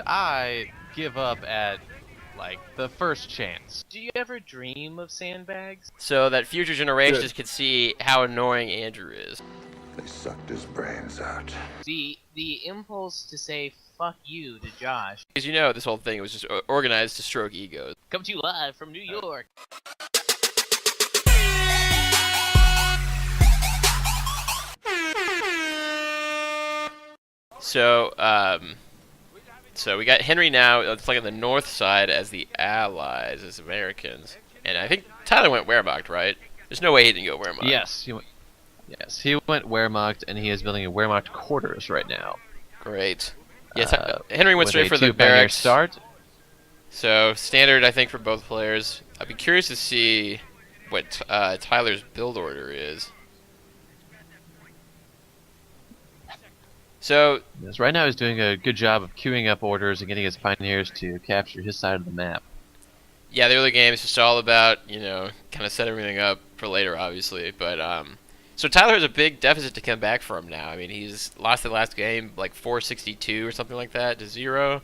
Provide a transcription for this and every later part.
I give up at, like, the first chance. Do you ever dream of sandbags? So that future generations can see how annoying Andrew is. They sucked his brains out. The impulse to say fuck you to Josh. Because you know this whole thing was just organized to stroke egos. Come to you live from New York. So we got Henry now playing on the north side as the Allies, as Americans. And I think Tyler went Wehrmacht, right? There's no way he didn't go Wehrmacht. Yes, he went Wehrmacht, and he is building a Wehrmacht quarters right now. Great. Yes, Henry went straight for the Pioneer barracks. Start. So standard, I think, for both players. I'd be curious to see what Tyler's build order is. So Yes, right now he's doing a good job of queuing up orders and getting his pioneers to capture his side of the map. yeah, the early game is just all about, you know, kind of set everything up for later, obviously. But so Tyler has a big deficit to come back from now. I mean, he's lost the last game like 462 or something like that to 0.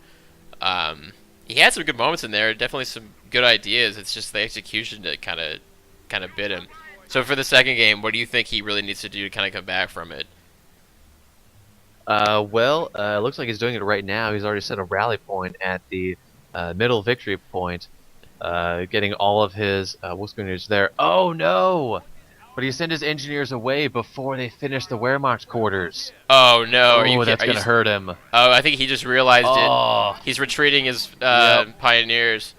He had some good moments in there, definitely some good ideas. It's just the execution that kind of bit him. So for the second game, what do you think he really needs to do to kind of come back from it? It looks like he's doing it right now. He's already set a rally point at the middle victory point, getting all of his Wolfsgrenadiers there. Oh no! But he sent his engineers away before they finished the Wehrmacht quarters. Oh no! Oh, that's gonna hurt him. Oh, I think he just realized Oh. it. He's retreating his pioneers.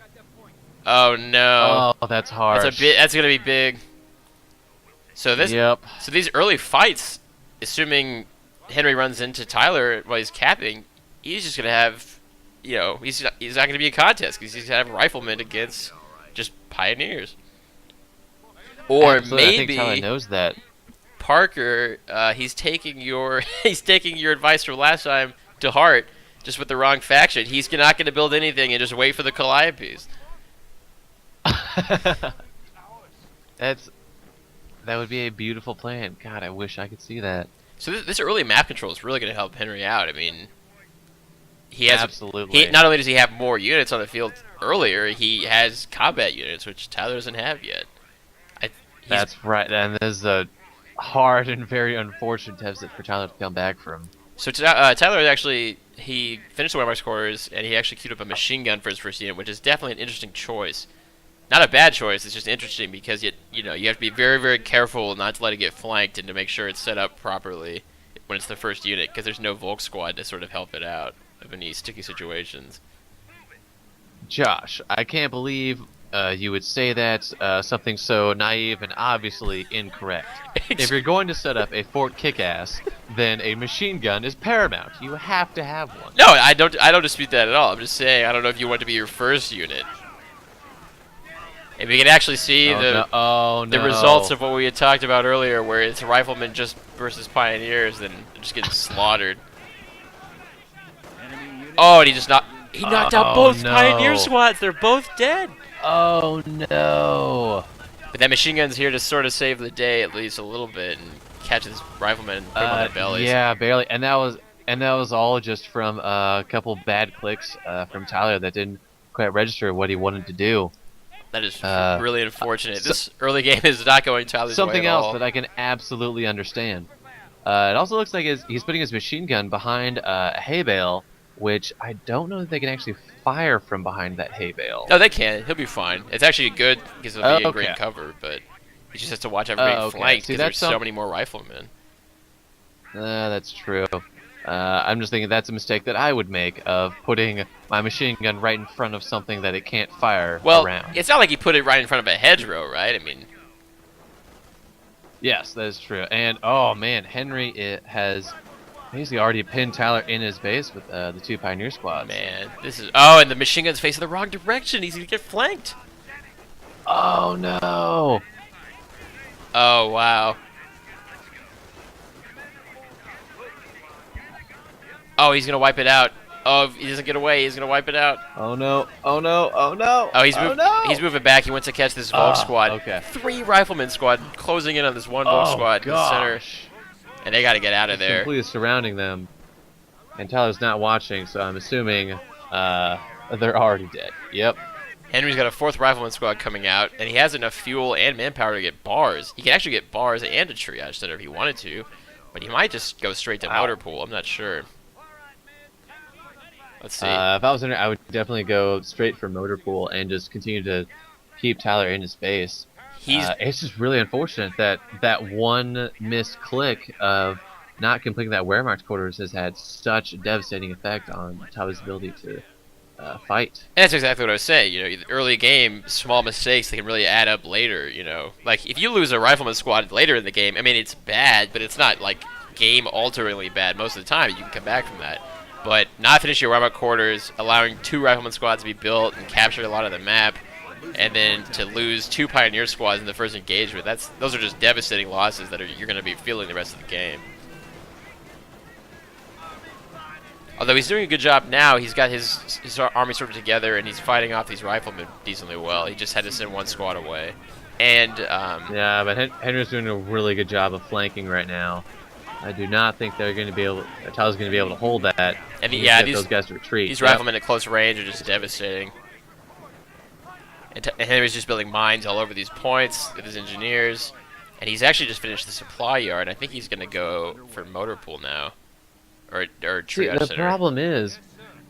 Oh no! Oh, that's hard. That's gonna be big. So this. Yep. So these early fights, assuming Henry runs into Tyler while he's capping, he's just gonna have, you know, he's not gonna be a contest because he's gonna have riflemen against just pioneers. Or Absolutely, I think maybe Tyler knows that. Parker, he's taking your advice from last time to heart, just with the wrong faction. He's not gonna build anything and just wait for the Calliope's. That would be a beautiful plan. God, I wish I could see that. So this early map control is really going to help Henry out. I mean, he has Absolutely. Not only does he have more units on the field earlier, he has combat units, which Tyler doesn't have yet. That's right, and this is a hard and very unfortunate deficit for Tyler to come back from. So Tyler he finished the Wehrmacht's quarters, and he actually queued up a machine gun for his first unit, which is definitely an interesting choice. Not a bad choice. It's just interesting because you have to be very, very careful not to let it get flanked and to make sure it's set up properly when it's the first unit, because there's no Volk squad to sort of help it out of any sticky situations. Josh, I can't believe you would say that, something so naive and obviously incorrect. If you're going to set up a Fort Kickass, then a machine gun is paramount. You have to have one. No, I don't dispute that at all. I'm just saying I don't know if you want to be your first unit. If you can actually see the results of what we had talked about earlier, where it's riflemen just versus pioneers, then they're just getting slaughtered. Oh, and he knocked out both pioneer squads. They're both dead. Oh no! But that machine gun's here to sort of save the day at least a little bit and catch his riflemen and put them on their bellies. Yeah, barely. And that was all just from a couple bad clicks from Tyler that didn't quite register what he wanted to do. That is really unfortunate. This early game is not going Tyler's way something at else all. that I can absolutely understand. It also looks like he's putting his machine gun behind a hay bale, which I don't know that they can actually fire from behind that hay bale. No, they can. He'll be fine. It's actually good because it'll be a great cover, but he just has to watch everybody flanked because there's so many more riflemen. That's true. I'm just thinking that's a mistake that I would make of putting my machine gun right in front of something that it can't fire around. Well, it's not like he put it right in front of a hedgerow, right? I mean... Yes, that is true. And, oh man, Henry has basically already pinned Tyler in his base with the two pioneer squads. Man, this is... Oh, and the machine gun's facing the wrong direction. He's going to get flanked. Oh no! Oh, wow. Oh, he's going to wipe it out. Oh, if he doesn't get away, he's going to wipe it out. Oh no, oh no, oh no! Oh, he's moving back. He wants to catch this Volk squad. Okay. 3 riflemen squad closing in on this one Volk squad in the center. And they got to get out of there. Completely surrounding them. And Tyler's not watching, so I'm assuming They're already dead. Yep. Henry's got a 4th Rifleman squad coming out, and he has enough fuel and manpower to get bars. He can actually get bars and a triage center if he wanted to, but he might just go straight to motor pool. I'm not sure. Let's see. If I was Henry, I would definitely go straight for motor pool and just continue to keep Tyler in his base. It's just really unfortunate that that one missed click of not completing that Wehrmacht quarters has had such a devastating effect on Tyler's ability to fight. And that's exactly what I was saying. You know, early game, small mistakes, they can really add up later, you know. Like, if you lose a Rifleman squad later in the game, I mean, it's bad, but it's not, like, game-alteringly bad most of the time. You can come back from that. But not finishing your Wehrmacht quarters, allowing 2 Rifleman squads to be built and capture a lot of the map, and then to lose 2 Pioneer squads in the first engagement, those are just devastating losses that you're going to be feeling the rest of the game. Although he's doing a good job now, he's got his army sort of together, and he's fighting off these riflemen decently well. He just had to send 1 squad away. And, yeah, but Henry's doing a really good job of flanking right now. I do not think they're going to be able. Tyler's going to be able to hold that. And yeah, those guys to retreat. These riflemen at close range are just devastating. And Henry's just building mines all over these points with his engineers, and he's actually just finished the supply yard. I think he's going to go for motor pool now. Or triage the center. problem is,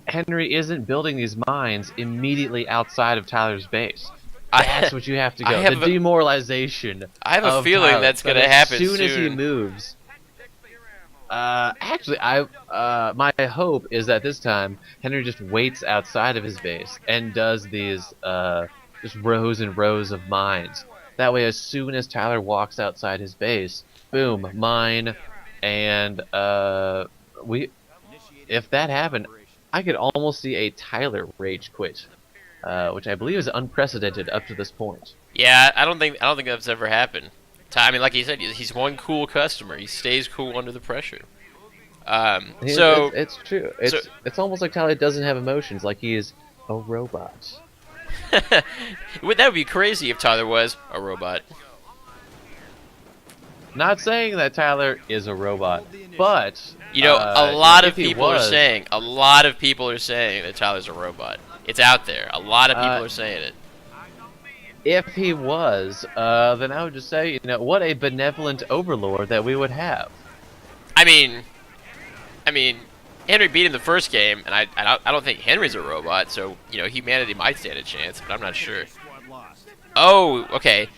Henry isn't building these mines immediately outside of Tyler's base. That's what you have to go. The demoralization. I have a feeling Tyler, that's going to happen soon. As soon as he moves. Actually, my hope is that this time Henry just waits outside of his base and does these just rows and rows of mines. That way, as soon as Tyler walks outside his base, boom, mine, and if that happened, I could almost see a Tyler rage quit, which I believe is unprecedented up to this point. Yeah, I don't think that's ever happened. I mean, like you said, he's one cool customer. He stays cool under the pressure. So it's true. It's almost like Tyler doesn't have emotions, like he is a robot. that would be crazy if Tyler was a robot. Not saying that Tyler is a robot, but you know, a lot of people are saying that Tyler's a robot. It's out there. A lot of people are saying it. If he was, then I would just say, you know, what a benevolent overlord that we would have. I mean, Henry beat him the first game, and I don't think Henry's a robot, so, you know, humanity might stand a chance, but I'm not sure. Oh, okay.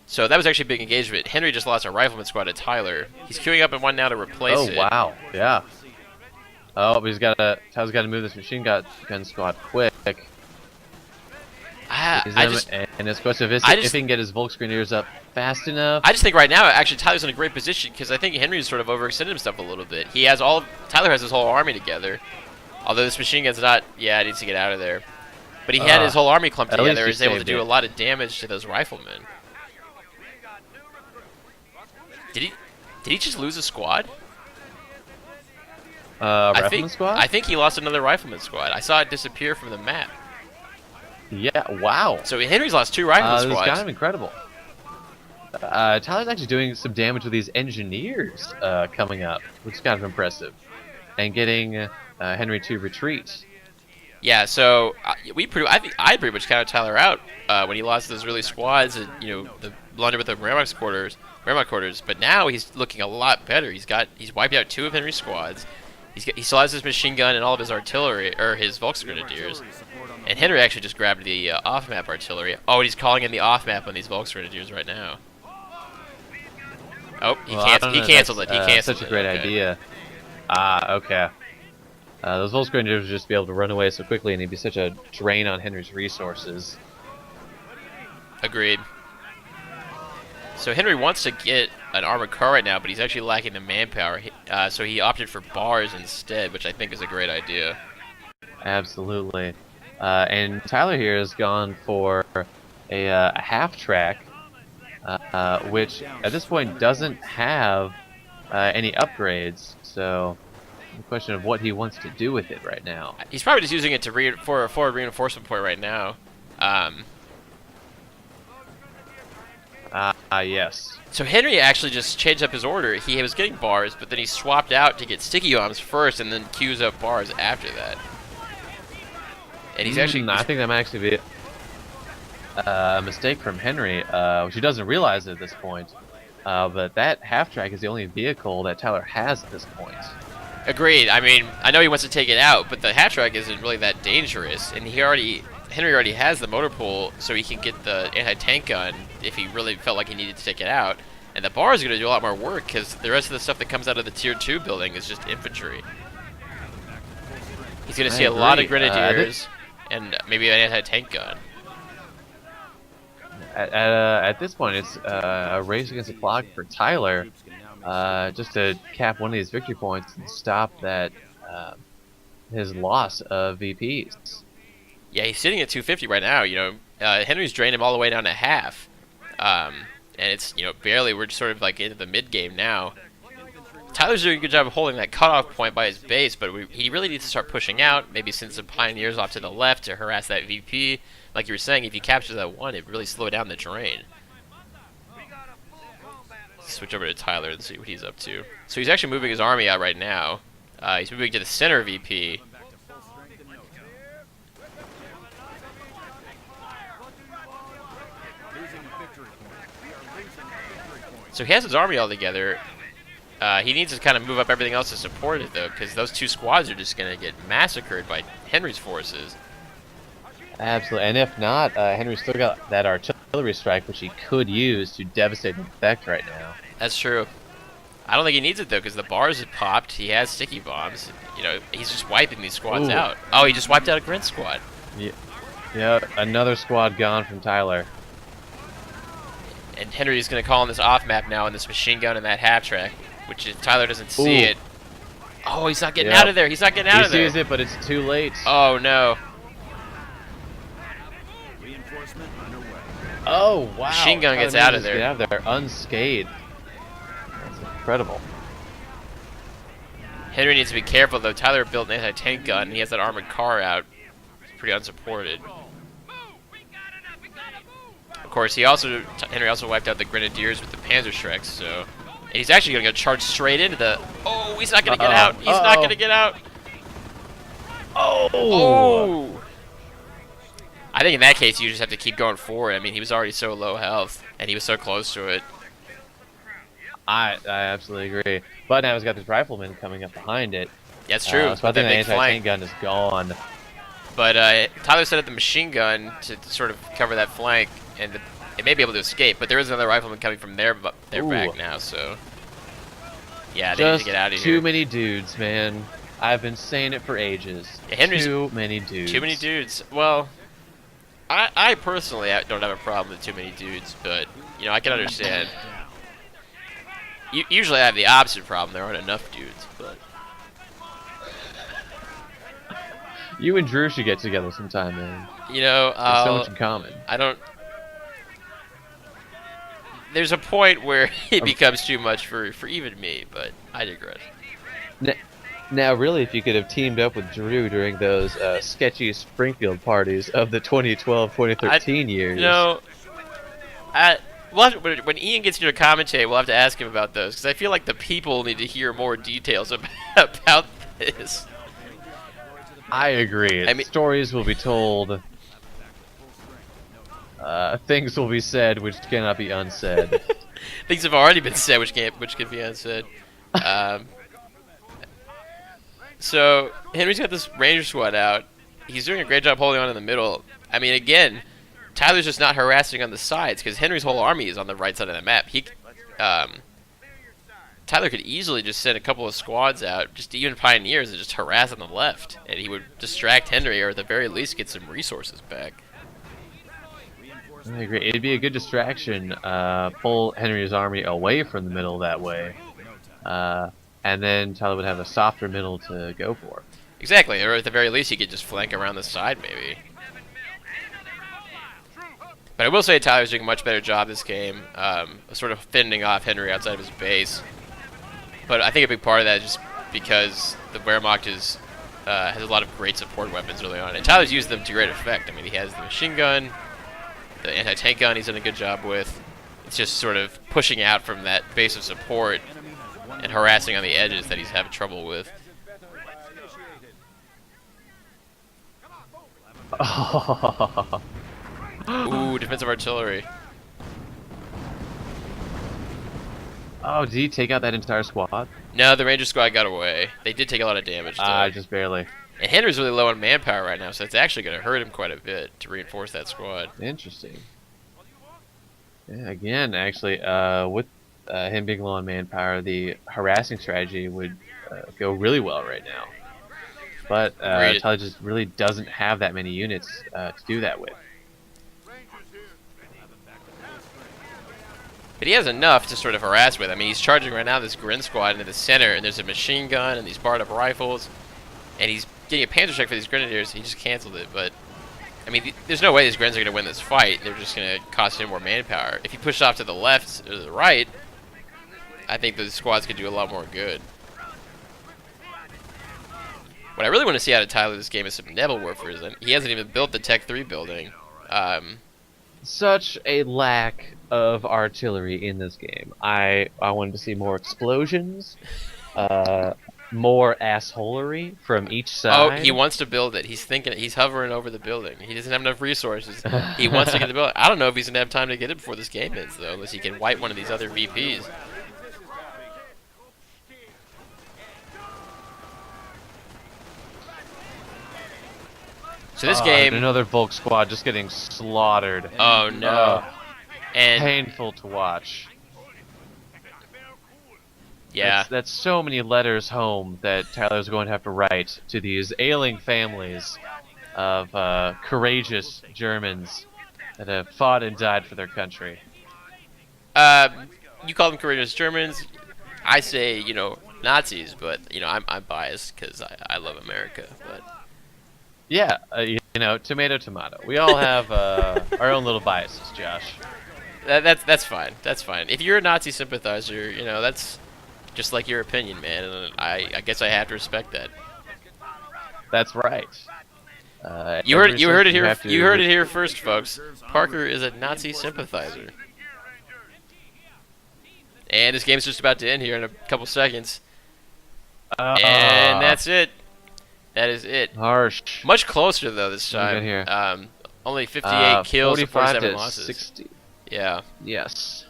So that was actually a big engagement. Henry just lost a rifleman squad to Tyler. He's queuing up in one now to replace it. Oh, wow. Yeah. Oh, but Tyler's got to move this machine gun squad quick. And it's question if he can get his Volksgrenadiers up fast enough. I just think right now, actually, Tyler's in a great position because I think Henry's sort of overextended himself a little bit. Tyler has his whole army together. Although this machine gun's not, yeah, it needs to get out of there. But he had his whole army clumped together and was able to do a lot of damage to those riflemen. Did he just lose a squad? Rifleman squad? I think he lost another rifleman squad. I saw it disappear from the map. Yeah, wow. So Henry's lost 2 rifleman squads. This is kind of incredible. Tyler's actually doing some damage with these engineers coming up, which is kind of impressive. And getting Henry to retreat. Yeah, so I pretty much counted Tyler out when he lost those early squads and, you know, the blunder with the Wehrmacht quarters. But now he's looking a lot better. He's wiped out 2 of Henry's squads. He still has his machine gun and all of his artillery, or his Volksgrenadiers. And Henry actually just grabbed the off-map artillery. Oh, and he's calling in the off-map on these Volksgrenadiers right now. Oh, he canceled it. He canceled it. Such a great idea. Okay. Those Volksgrenadiers would just be able to run away so quickly, and he'd be such a drain on Henry's resources. Agreed. So Henry wants to get an armored car right now, but he's actually lacking the manpower. So he opted for bars instead, which I think is a great idea. Absolutely. And Tyler here has gone for a half-track, which at this point doesn't have any upgrades, so the question of what he wants to do with it right now. He's probably just using it for a forward reinforcement point right now. Yes. So Henry actually just changed up his order. He was getting bars, but then he swapped out to get sticky bombs first and then queues up bars after that. And he's actually... I think that might actually be a mistake from Henry, which he doesn't realize at this point. But that half-track is the only vehicle that Tyler has at this point. Agreed. I mean, I know he wants to take it out, but the half-track isn't really that dangerous. And Henry already has the motor pool, so he can get the anti-tank gun if he really felt like he needed to take it out. And the bar is going to do a lot more work, because the rest of the stuff that comes out of the Tier 2 building is just infantry. He's going to see a lot of grenadiers and maybe an anti-tank gun. At this point, it's a race against the clock for Tyler, just to cap one of these victory points and stop that his loss of VPs. Yeah, he's sitting at 250 right now. You know, Henry's drained him all the way down to half, and it's barely. We're just sort of like into the mid game now. Tyler's doing a good job of holding that cutoff point by his base, but he really needs to start pushing out. Maybe send some pioneers off to the left to harass that VP. Like you were saying, if you capture that one, it really slow down the drain. Switch over to Tyler and see what he's up to. So he's actually moving his army out right now. He's moving to the center VP. So he has his army all together. He needs to kind of move up everything else to support it, though, because those two squads are just going to get massacred by Henry's forces. Absolutely, and if not, Henry's still got that artillery strike, which he could use to devastate the effect right now. That's true. I don't think he needs it, though, because the bars have popped. He has sticky bombs. He's just wiping these squads out. Oh, he just wiped out a Grin squad. Yeah, another squad gone from Tyler. And Henry's going to call on this off map now on this machine gun and that half track, which if Tyler doesn't see it. Oh, he's not getting out of there. He's not getting out of there. He sees it, but it's too late. Oh, no. Oh, wow. Machine gun gets out of there. Get out of there unscathed. That's incredible. Henry needs to be careful, though. Tyler built an anti-tank gun, and he has that armored car out. It's pretty unsupported. Of course, Henry also wiped out the Grenadiers with the Panzerschrecks, so... And he's actually going to charge straight into the... Oh, he's not going to get out. He's not going to get out. Oh! I think in that case, you just have to keep going forward. I mean, he was already so low health, and he was so close to it. I absolutely agree. But now he's got this rifleman coming up behind it. That's true. So I think the anti-tank gun is gone. But Tyler set up the machine gun to sort of cover that flank, and it may be able to escape. But there is another rifleman coming from their back now, so... Yeah, they need to get out of here. Too many dudes, man. I've been saying it for ages. Yeah, Henry's too many dudes. Too many dudes. Well... I personally don't have a problem with too many dudes, but, I can understand. Usually I have the opposite problem. There aren't enough dudes, but... You and Drew should get together sometime, man. There's so much in common. There's a point where it becomes too much for even me, but I digress. Now, really, if you could have teamed up with Drew during those sketchy Springfield parties of the 2012-2013 years. When Ian gets here to commentate, we'll have to ask him about those, because I feel like the people need to hear more details about this. I agree. I mean, stories will be told. Things will be said which cannot be unsaid. Things have already been said which can be unsaid. So, Henry's got this Ranger squad out. He's doing a great job holding on in the middle. I mean, again, Tyler's just not harassing on the sides, because Henry's whole army is on the right side of the map. Tyler could easily just send a couple of squads out, just even pioneers, and just harass on the left. And he would distract Henry, or at the very least get some resources back. I agree. It'd be a good distraction, pull Henry's army away from the middle that way. And then Tyler would have a softer middle to go for. Exactly, or at the very least he could just flank around the side, maybe. But I will say Tyler's doing a much better job this game, sort of fending off Henry outside of his base. But I think a big part of that is just because the Wehrmacht has a lot of great support weapons early on. And Tyler's used them to great effect. I mean, he has the machine gun, the anti-tank gun he's done a good job with. It's just sort of pushing out from that base of support and harassing on the edges that he's having trouble with. Ooh, defensive artillery. Oh, did he take out that entire squad? No, the Ranger squad got away. They did take a lot of damage, though. Just barely. And Henry's really low on manpower right now, so it's actually going to hurt him quite a bit to reinforce that squad. Interesting. Yeah, again, actually, with him being low on manpower, the harassing strategy would go really well right now. But Tyler just really doesn't have that many units to do that with. But he has enough to sort of harass with. I mean, he's charging right now this Grin squad into the center, and there's a machine gun and these barred-up rifles, and he's getting a panzer check for these grenadiers. He just canceled it, but I mean, there's no way these Grins are going to win this fight. They're just going to cost him more manpower. If he pushed off to the left or the right, I think the squads could do a lot more good. What I really want to see out of Tyler this game is some Nebel warfare. He hasn't even built the Tech 3 building. Such a lack of artillery in this game. I wanted to see more explosions, more assholery from each side. Oh, he wants to build it. He's thinking. He's hovering over the building. He doesn't have enough resources. He wants to get the building. I don't know if he's gonna have time to get it before this game ends, though, unless he can wipe one of these other VPs. So this game, another Volk squad just getting slaughtered. oh no, and Painful to watch. yeah, That's so many letters home that Tyler's going to have to write to these ailing families of courageous Germans that have fought and died for their country. you call them courageous Germans. I say, you know, Nazis, but you know, I'm biased because I love America, but. Yeah, you know, tomato, tomato. We all have our own little biases, Josh. That's fine. That's fine. If you're a Nazi sympathizer, you know, that's just like your opinion, man. And I guess I have to respect that. That's right. You heard it here. You heard it here first, folks. Parker is a Nazi sympathizer. And this game's just about to end here in a couple seconds. And that's it. That is it. Harsh. Much closer though this time. Here? Only 58 kills, 47 to losses. 60. Yeah. Yes.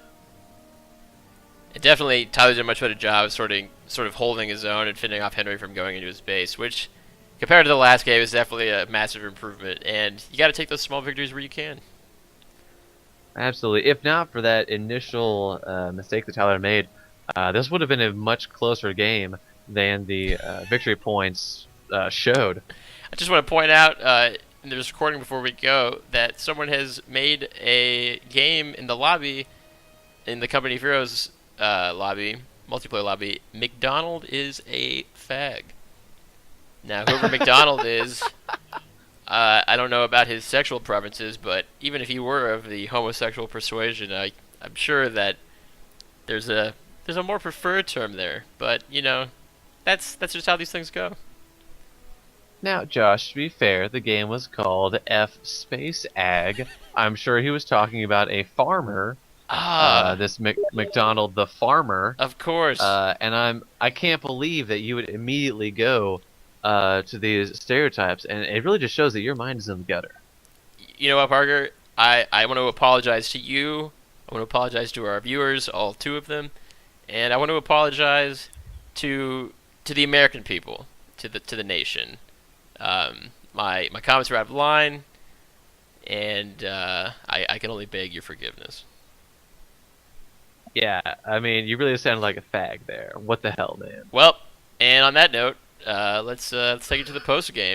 And definitely, Tyler did a much better job of sort of holding his own and fending off Henry from going into his base, which, compared to the last game, is definitely a massive improvement. And you got to take those small victories where you can. Absolutely. If not for that initial mistake that Tyler made, this would have been a much closer game than the victory points showed. I just want to point out in this recording before we go that someone has made a game in the lobby, in the Company of Heroes lobby, multiplayer lobby. McDonald is a fag. Now, whoever McDonald is, I don't know about his sexual preferences, but even if he were of the homosexual persuasion, I'm sure that there's a more preferred term there. But you know, that's just how these things go. Now, Josh, to be fair, the game was called F Space Ag. I'm sure he was talking about a farmer. This McDonald the farmer. Of course. And I can't believe that you would immediately go to these stereotypes, and it really just shows that your mind is in the gutter. You know what, Parker? I want to apologize to you. I want to apologize to our viewers, all two of them, and I want to apologize to the American people, to the nation. My comments are out of line, and I can only beg your forgiveness. Yeah, I mean, you really sounded like a fag there. What the hell, man? Well, and on that note, let's take it to the post game.